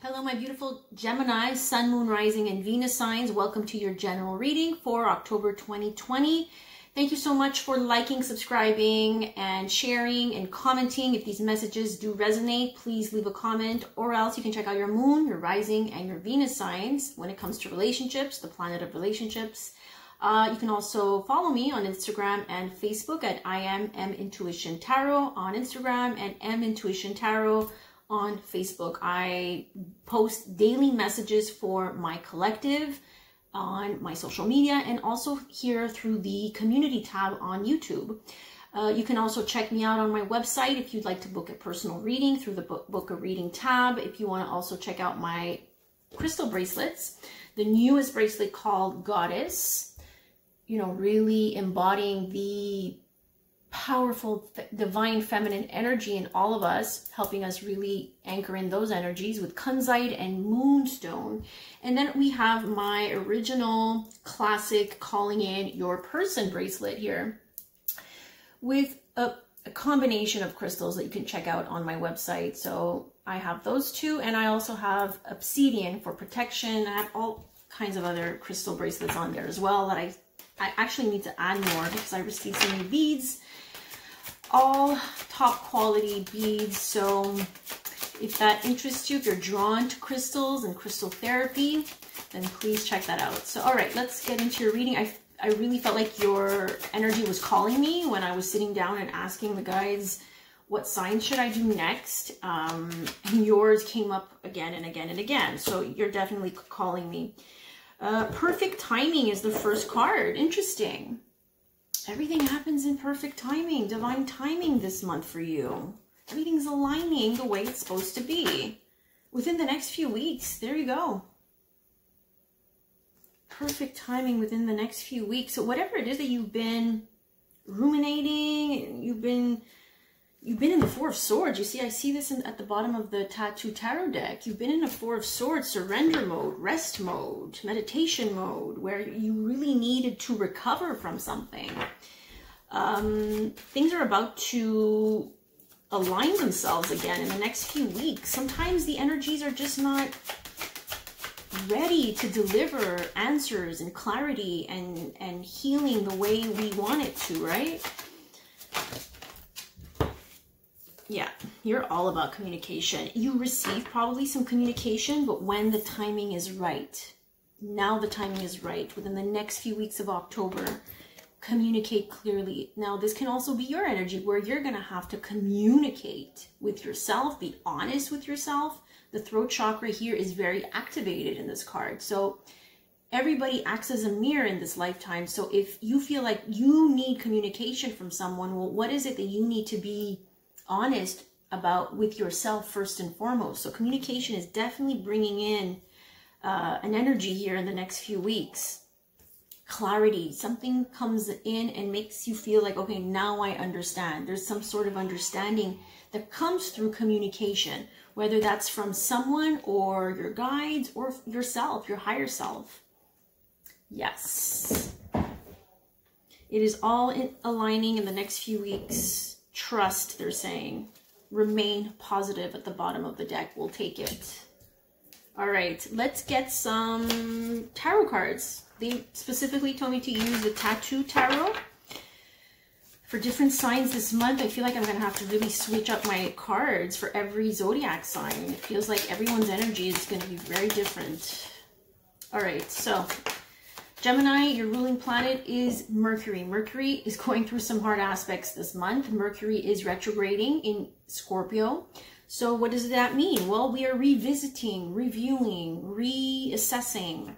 Hello, my beautiful Gemini, Sun, Moon, Rising, and Venus signs. Welcome to your general reading for October 2020. Thank you so much for liking, subscribing, and sharing and commenting. If these messages do resonate, please leave a comment, or else you can check out your Moon, your Rising, and your Venus signs when it comes to relationships, the planet of relationships. You can also follow me on Instagram and Facebook at I am M Intuition Tarot on Instagram and M Intuition Tarot on Facebook. I post daily messages for my collective on my social media and also here through the community tab on YouTube. You can also check me out on my website if you'd like to book a personal reading through the book a reading tab. If you want to also check out my crystal bracelets, the newest bracelet called Goddess, you know, really embodying the powerful divine feminine energy in all of us, helping us really anchor in those energies with kunzite and moonstone. And then we have my original classic calling in your person bracelet here with a combination of crystals that you can check out on my website. So I have those two, and I also have obsidian for protection. I have all kinds of other crystal bracelets on there as well that I actually need to add more because I received so many beads, all top quality beads. So if that interests you, if you're drawn to crystals and crystal therapy, then please check that out. So, all right, let's get into your reading. I really felt like your energy was calling me when I was sitting down and asking the guides, what sign should I do next? And yours came up again and again and again. So you're definitely calling me. Perfect timing is the first card. Interesting. Everything happens in perfect timing, divine timing this month for you. Everything's aligning the way it's supposed to be. Within the next few weeks, there you go. Perfect timing within the next few weeks. So whatever it is that you've been ruminating, you've been in the Four of Swords. You see, I see this at the bottom of the Tattoo Tarot deck. You've been in a Four of Swords, surrender mode, rest mode, meditation mode, where you really needed to recover from something. Things are about to align themselves again in the next few weeks. Sometimes the energies are just not ready to deliver answers and clarity and healing the way we want it to, right? Yeah, you're all about communication. You receive probably some communication, but when the timing is right, now the timing is right. Within the next few weeks of October, communicate clearly. Now, this can also be your energy where you're going to have to communicate with yourself, be honest with yourself. The throat chakra here is very activated in this card. So everybody acts as a mirror in this lifetime. So if you feel like you need communication from someone, well, what is it that you need to be honest about with yourself first and foremost? So communication is definitely bringing in an energy here in the next few weeks. Clarity, something comes in and makes you feel like, okay, now I understand. There's some sort of understanding that comes through communication, whether that's from someone or your guides or yourself, your higher self. Yes, it is all aligning in the next few weeks. Trust, they're saying. Remain positive at the bottom of the deck. We'll take it. All right, let's get some tarot cards. They specifically told me to use the Tattoo Tarot for different signs this month. I feel like I'm going to have to really switch up my cards for every zodiac sign. It feels like everyone's energy is going to be very different. All right, so Gemini, your ruling planet is Mercury. Mercury is going through some hard aspects this month. Mercury is retrograding in Scorpio. So what does that mean? Well, we are revisiting, reviewing, reassessing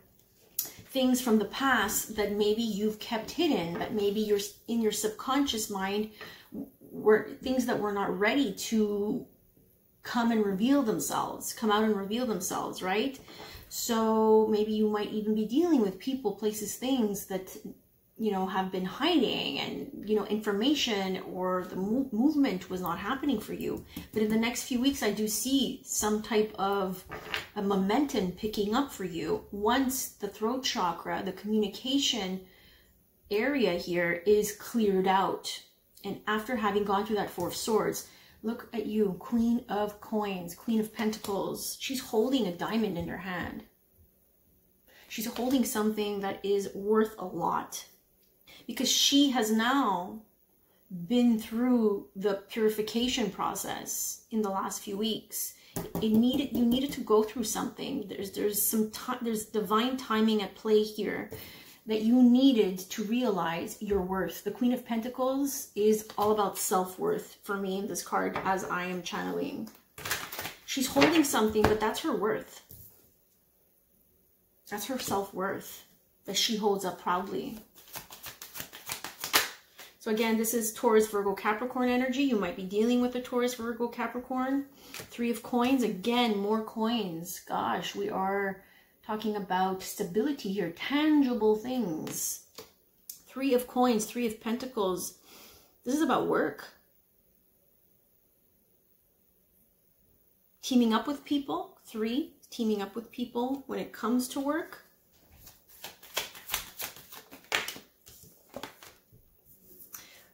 things from the past that maybe you've kept hidden, that maybe you're in your subconscious mind were things that were not ready to come and reveal themselves, come out and reveal themselves, right? So maybe you might even be dealing with people, places, things that, you know, have been hiding, and, you know, information or the movement was not happening for you. But in the next few weeks, I do see some type of a momentum picking up for you once the throat chakra, the communication area here is cleared out. And after having gone through that Four of Swords, Look at you, Queen of Coins, Queen of Pentacles. She's holding a diamond in her hand. She's holding something that is worth a lot because she has now been through the purification process in the last few weeks. You needed to go through something. There's divine timing at play here that you needed to realize your worth. The Queen of Pentacles is all about self-worth for me in this card as I am channeling. She's holding something, but that's her worth. That's her self-worth that she holds up proudly. So again, this is Taurus, Virgo, Capricorn energy. You might be dealing with a Taurus, Virgo, Capricorn. Three of Coins. Again, more coins. Gosh, we are talking about stability here. Tangible things. Three of Coins, Three of Pentacles. This is about work. Teaming up with people. Three. Teaming up with people when it comes to work.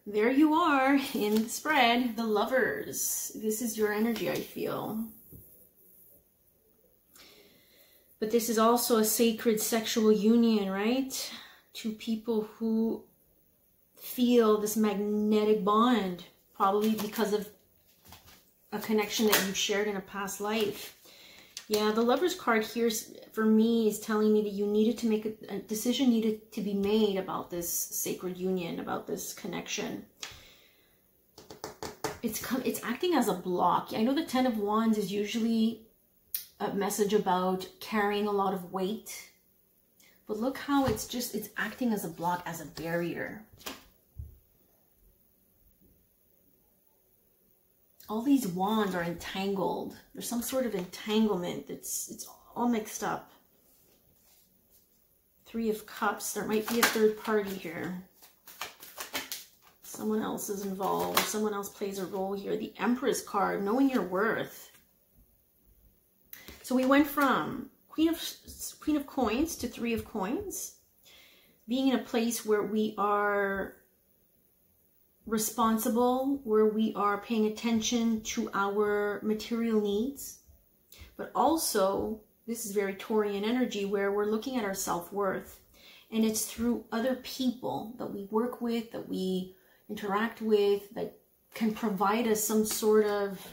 There you are in the spread, the Lovers. This is your energy, I feel. But this is also a sacred sexual union, right? Two people who feel this magnetic bond, probably because of a connection that you shared in a past life. Yeah, the Lovers card here for me is telling me that you needed to make a decision needed to be made about this sacred union, about this connection. It's acting as a block. I know the Ten of Wands is usually a message about carrying a lot of weight, but look how it's acting as a block, as a barrier. All these wands are entangled. There's some sort of entanglement. It's all mixed up. Three of Cups. There might be a third party here. Someone else is involved. Someone else plays a role here. The Empress card, knowing your worth. So we went from Queen of Coins to Three of Coins. Being in a place where we are responsible, where we are paying attention to our material needs, but also this is very Taurian energy where we're looking at our self-worth, and it's through other people that we work with, that we interact with, that can provide us some sort of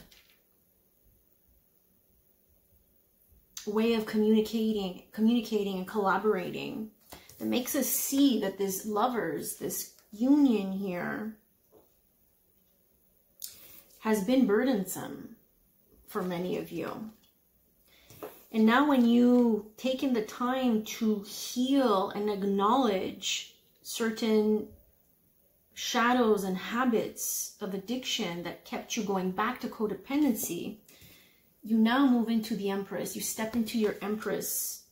way of communicating and collaborating that makes us see that this Lovers, this union here, has been burdensome for many of you. And now when you've taken the time to heal and acknowledge certain shadows and habits of addiction that kept you going back to codependency, you now move into the Empress. You step into your Empress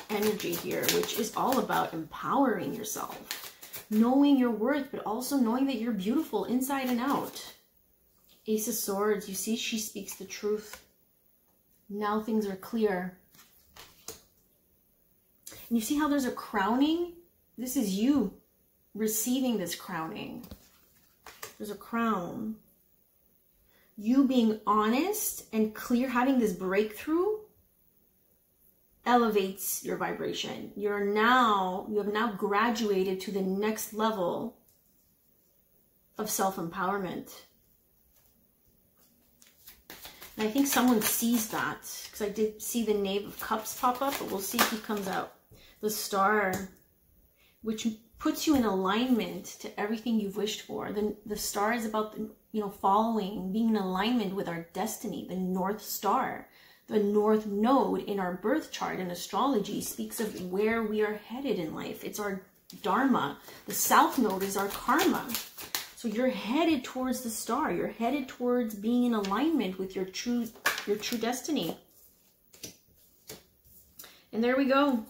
energy here, which is all about empowering yourself, knowing your worth, but also knowing that you're beautiful inside and out. Ace of Swords, you see, she speaks the truth. Now things are clear. And you see how there's a crowning? This is you receiving this crowning. There's a crown. You being honest and clear, having this breakthrough, elevates your vibration. You have now graduated to the next level of self-empowerment. And I think someone sees that, because I did see the Knave of Cups pop up, but we'll see if he comes out. The Star, which puts you in alignment to everything you've wished for. The Star is about, following, being in alignment with our destiny. The North Star, the North Node in our birth chart in astrology, speaks of where we are headed in life. It's our Dharma. The South Node is our karma. So you're headed towards the Star. You're headed towards being in alignment with your true destiny. And there we go.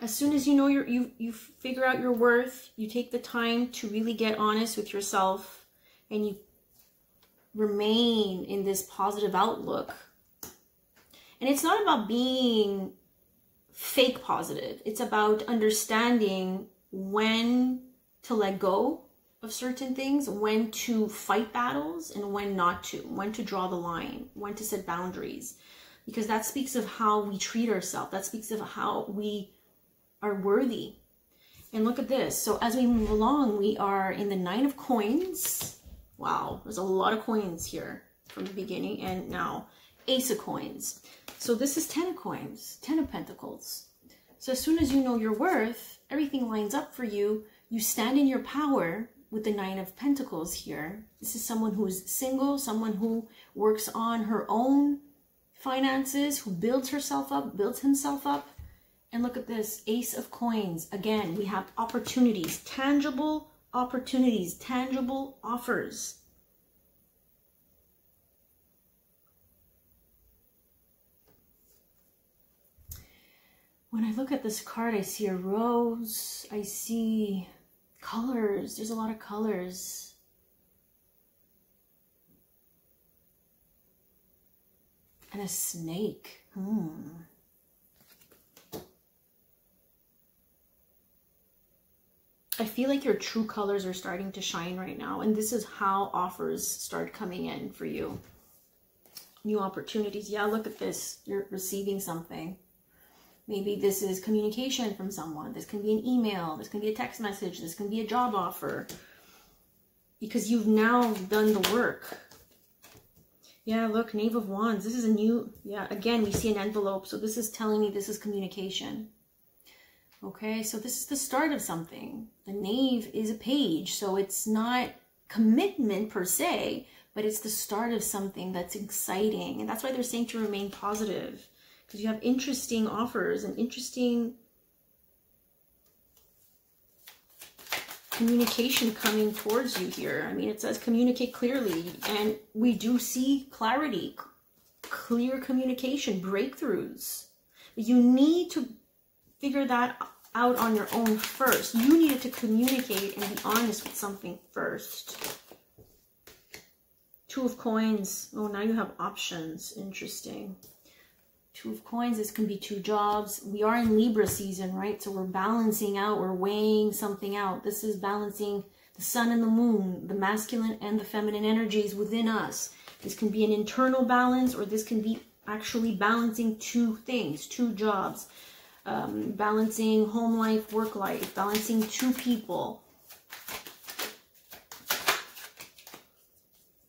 As soon as you know you figure out your worth, you take the time to really get honest with yourself, and you remain in this positive outlook. And it's not about being fake positive. It's about understanding when to let go of certain things, when to fight battles and when not to, when to draw the line, when to set boundaries, because that speaks of how we treat ourselves. That speaks of how we are worthy. And look at this. So as we move along, we are in the 9 of coins. Wow, there's a lot of coins here from the beginning, and now Ace of coins. So this is 10 of coins, 10 of pentacles. So as soon as you know your worth, everything lines up for you. You stand in your power with the 9 of pentacles here. This is someone who is single, someone who works on her own finances, who builds herself up, builds himself up. And look at this, Ace of coins. Again, we have opportunities, tangible opportunities, tangible offers. When I look at this card, I see a rose, I see colors. There's a lot of colors. And a snake. I feel like your true colors are starting to shine right now. And this is how offers start coming in for you. New opportunities. Yeah, look at this. You're receiving something. Maybe this is communication from someone. This can be an email. This can be a text message. This can be a job offer. Because you've now done the work. Yeah, look, Knave of Wands. This is a new, yeah, again, we see an envelope. So this is telling me this is communication. Okay, so this is the start of something. The Knave is a page. So it's not commitment per se, but it's the start of something that's exciting. And that's why they're saying to remain positive. Because you have interesting offers and interesting communication coming towards you here. I mean, it says communicate clearly, and we do see clarity, clear communication, breakthroughs. You need to figure that out on your own first. You needed to communicate and be honest with something first. 2 of coins. Oh, now you have options. Interesting. 2 of coins, this can be 2 jobs. We are in Libra season, right? So we're balancing out, we're weighing something out. This is balancing the sun and the moon, the masculine and the feminine energies within us. This can be an internal balance, or this can be actually balancing 2 things, 2 jobs. Balancing home life, work life, balancing 2 people.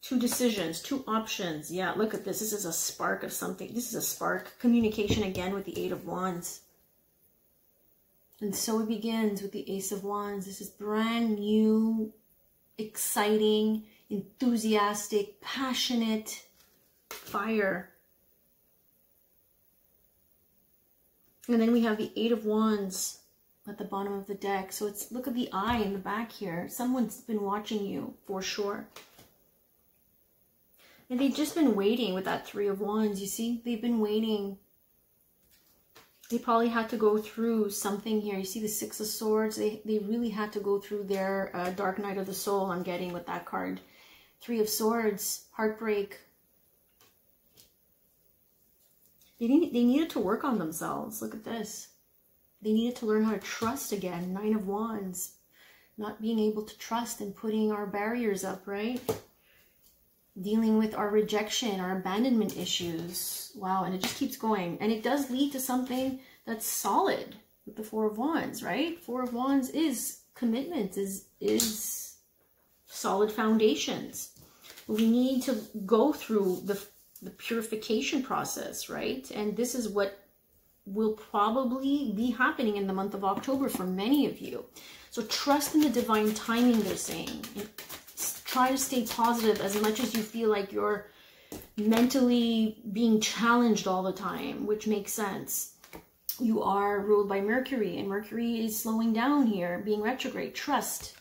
2 decisions, 2 options. Yeah, look at this. This is a spark of something. This is a spark. Communication again with the 8 of Wands. And so it begins with the Ace of Wands. This is brand new, exciting, enthusiastic, passionate fire. And then we have the 8 of Wands at the bottom of the deck. So it's, look at the eye in the back here. Someone's been watching you for sure. And they've just been waiting with that 3 of Wands, you see? They've been waiting. They probably had to go through something here. You see the 6 of Swords? They really had to go through their dark night of the soul, I'm getting with that card. 3 of Swords, heartbreak. They needed to work on themselves. Look at this. They needed to learn how to trust again. 9 of Wands. Not being able to trust and putting our barriers up, right? Dealing with our rejection, our abandonment issues. Wow, and it just keeps going. And it does lead to something that's solid with the 4 of Wands, right? 4 of Wands is commitment, is solid foundations. We need to go through the purification process, right? And this is what will probably be happening in the month of October for many of you. So trust in the divine timing, they're saying. And try to stay positive as much as you feel like you're mentally being challenged all the time, which makes sense. You are ruled by Mercury, and Mercury is slowing down here, being retrograde. Trust.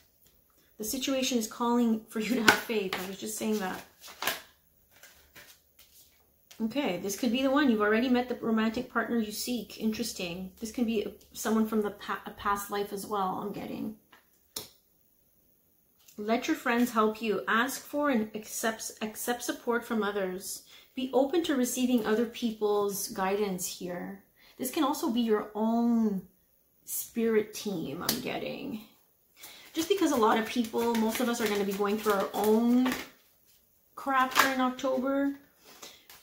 The situation is calling for you to have faith. I was just saying that. Okay, this could be the one. You've already met the romantic partner you seek. Interesting. This can be someone from a past life as well, I'm getting. Let your friends help you. Ask for and accept support from others. Be open to receiving other people's guidance here. This can also be your own spirit team, I'm getting. just because a lot of people, most of us are going to be going through our own crap during October.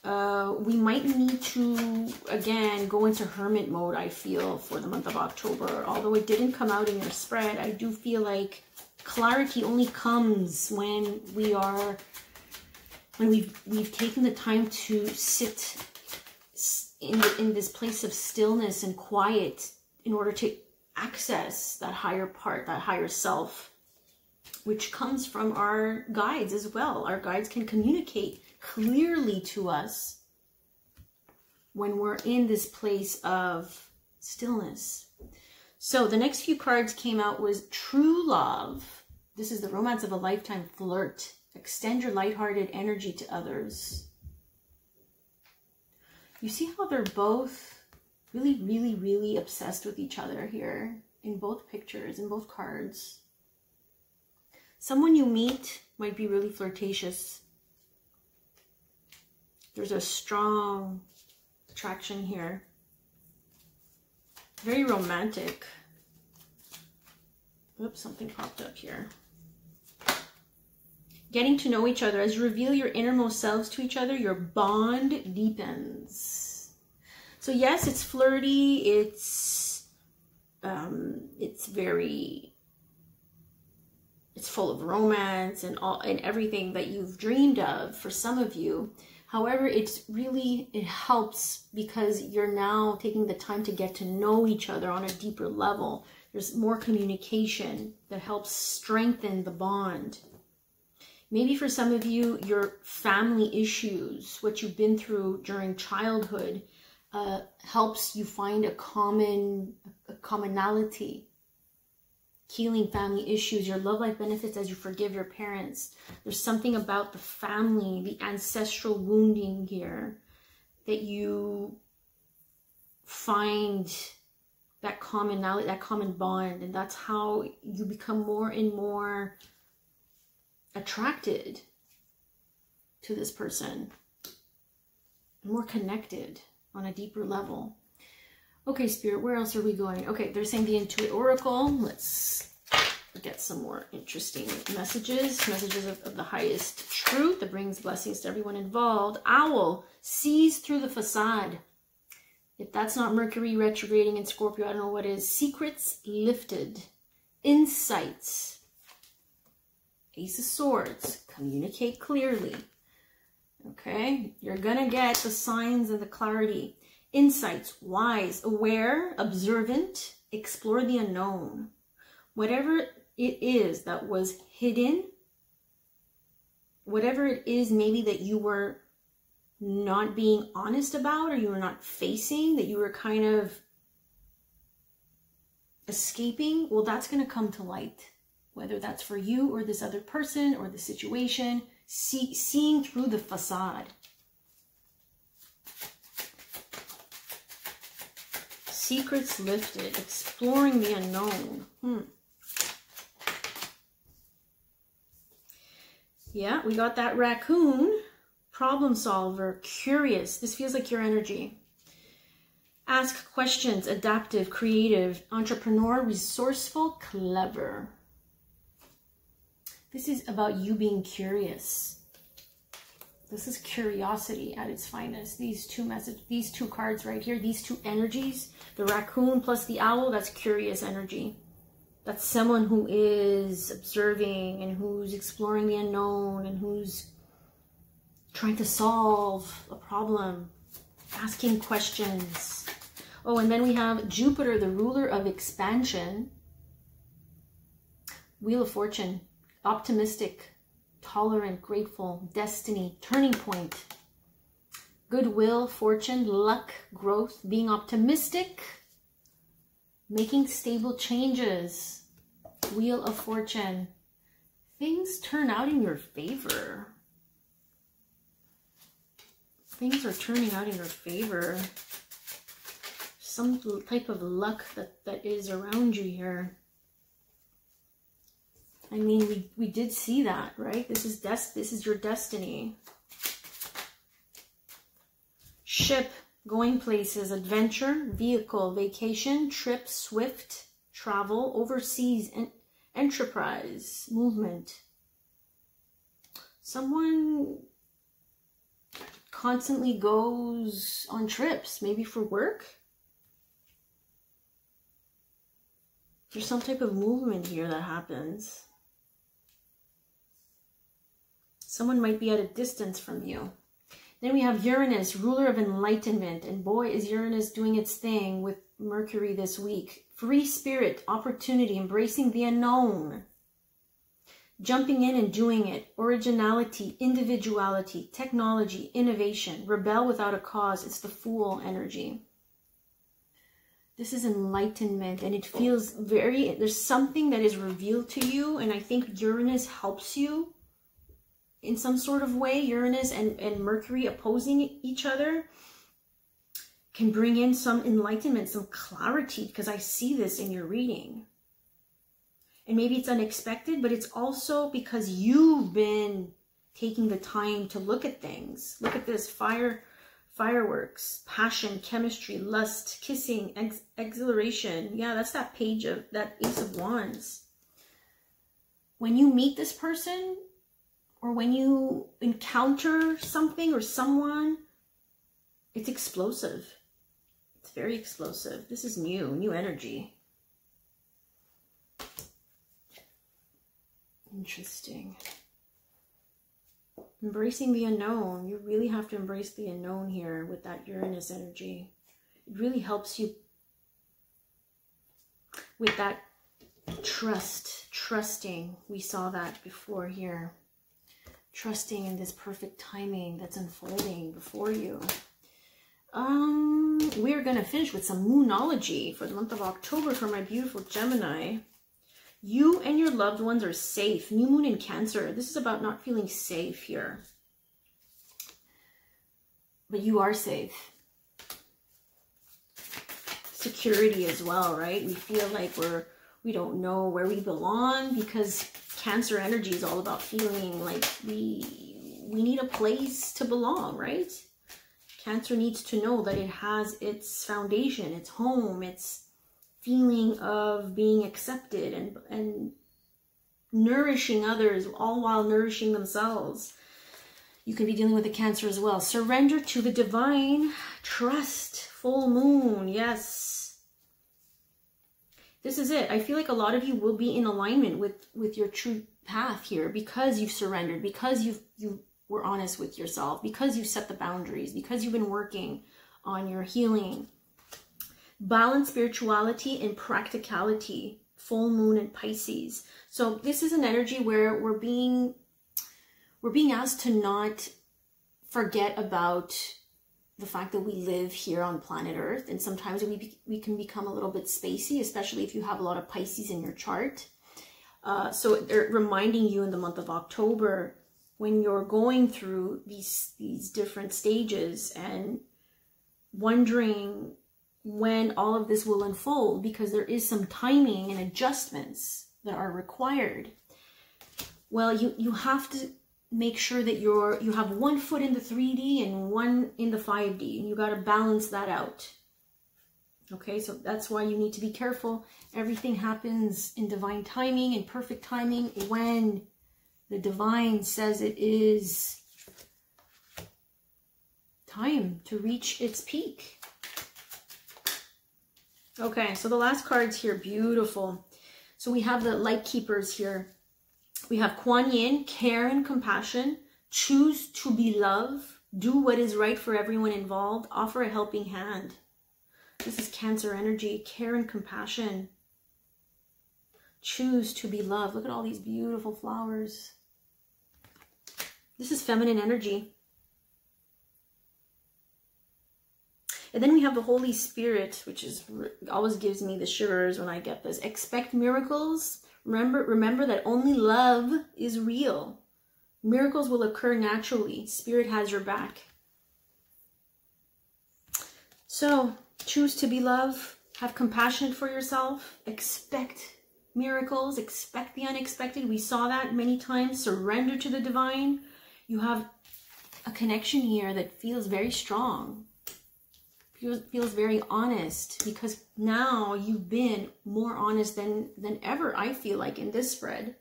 We might need to, again, go into hermit mode, I feel, for the month of October. Although it didn't come out in your spread, I do feel like clarity only comes when we are, when we've taken the time to sit in this place of stillness and quiet in order to access that higher part, that higher self, which comes from our guides as well. Our guides can communicate clearly to us when we're in this place of stillness. So the next few cards came out was True Love. This is the romance of a lifetime. Flirt. Extend your lighthearted energy to others. You see how they're both really, really, really obsessed with each other here in both pictures, in both cards. Someone you meet might be really flirtatious. There's a strong attraction here. Very romantic. Oops, something popped up here. Getting to know each other. As you reveal your innermost selves to each other, your bond deepens. So yes, it's flirty. It's full of romance and everything that you've dreamed of for some of you. However, it helps because you're now taking the time to get to know each other on a deeper level. There's more communication that helps strengthen the bond. Maybe for some of you, your family issues, what you've been through during childhood, helps you find a commonality. Healing family issues, your love life benefits as you forgive your parents. There's something about the family, the ancestral wounding here, that you find that commonality, that common bond, and that's how you become more and more attracted to this person, more connected on a deeper level. Okay, Spirit, where else are we going? Okay, they're saying the Intuit Oracle. Let's get some more interesting messages. Messages of the highest truth that brings blessings to everyone involved. Owl sees through the facade. If that's not Mercury retrograding in Scorpio, I don't know what is. Secrets lifted. Insights. Ace of Swords. Communicate clearly. Okay, you're gonna get the signs and the clarity. Insights, wise, aware, observant, explore the unknown. Whatever it is that was hidden, whatever it is maybe that you were not being honest about, or you were not facing, that you were kind of escaping, well, that's going to come to light. Whether that's for you or this other person or the situation, seeing through the facade. Secrets lifted, exploring the unknown. Yeah, we got that raccoon, problem solver, curious. This feels like your energy. Ask questions, adaptive, creative, entrepreneur, resourceful, clever. This is about you being curious. This is curiosity at its finest. These two cards right here, these two energies, the raccoon plus the owl, that's curious energy. That's someone who is observing and who's exploring the unknown and who's trying to solve a problem, asking questions. Oh, and then we have Jupiter, the ruler of expansion. Wheel of Fortune, optimistic, tolerant, grateful, destiny, turning point, goodwill, fortune, luck, growth, being optimistic, making stable changes. Wheel of Fortune. Things turn out in your favor. Things are turning out in your favor. Some type of luck that is around you here. I mean, we did see that, right? This is your destiny. Ship, going places, adventure, vehicle, vacation, trip, swift, travel, overseas, and enterprise, movement. Someone constantly goes on trips, maybe for work. There's some type of movement here that happens. Someone might be at a distance from you. Then we have Uranus, ruler of enlightenment. And boy, is Uranus doing its thing with Mercury this week. Free spirit, opportunity, embracing the unknown. Jumping in and doing it. Originality, individuality, technology, innovation. Rebel without a cause. It's the Fool energy. This is enlightenment, and it feels very, there's something that is revealed to you, and I think Uranus helps you in some sort of way. Uranus and Mercury opposing each other can bring in some enlightenment, some clarity, because I see this in your reading. And maybe it's unexpected, but it's also because you've been taking the time to look at things. Look at this, fireworks, passion, chemistry, lust, kissing, exhilaration. Yeah, that's that page of that Ace of Wands. When you meet this person, or when you encounter something or someone, it's explosive. It's very explosive. This is new energy. Interesting. Embracing the unknown. You really have to embrace the unknown here with that Uranus energy. It really helps you with that trusting. We saw that before here. Trusting in this perfect timing that's unfolding before you. We're going to finish with some moonology for the month of October for my beautiful Gemini. You and your loved ones are safe. New moon in Cancer. This is about not feeling safe here. But you are safe. Security as well, right? We feel like we don't know where we belong, because Cancer energy is all about feeling like we need a place to belong, right? Cancer needs to know that it has its foundation, its home, its feeling of being accepted and nourishing others, all while nourishing themselves. You can be dealing with a Cancer as well. Surrender to the divine. Trust. Full moon. Yes. This is it. I feel like a lot of you will be in alignment with your true path here, because you've surrendered, because you were honest with yourself, because you've set the boundaries, because you've been working on your healing. Balance, spirituality, and practicality. Full moon in Pisces. So this is an energy where we're being asked to not forget about the fact that we live here on planet Earth, and sometimes we can become a little bit spacey, especially if you have a lot of Pisces in your chart. So they're reminding you in the month of October, when you're going through these different stages and wondering when all of this will unfold, because there is some timing and adjustments that are required. Well, you have to make sure that you have one foot in the 3D and one in the 5D, and you got to balance that out. Okay, so that's why you need to be careful. Everything happens in divine timing and perfect timing when the divine says it is time to reach its peak. Okay, so the last cards here, beautiful. So we have the light keepers here. We have Kuan Yin, care and compassion, choose to be love, do what is right for everyone involved, offer a helping hand. This is Cancer energy, care and compassion. Choose to be love. Look at all these beautiful flowers. This is feminine energy. And then we have the Holy Spirit, which always gives me the shivers when I get this. Expect miracles. Remember that only love is real. Miracles will occur naturally. Spirit has your back. So choose to be love. Have compassion for yourself. Expect miracles. Expect the unexpected. We saw that many times. Surrender to the divine. You have a connection here that feels very strong, feels very honest, because now you've been more honest than ever, I feel like, in this spread.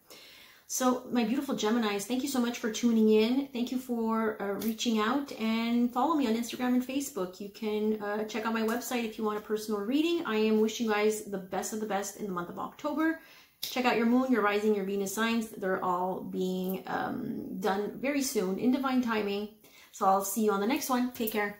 So my beautiful Geminis, thank you so much for tuning in. Thank you for reaching out, and follow me on Instagram and Facebook. You can check out my website if you want a personal reading. I am wishing you guys the best of the best in the month of October. Check out your moon, your rising, your Venus signs. They're all being done very soon in divine timing. So I'll see you on the next one. Take care.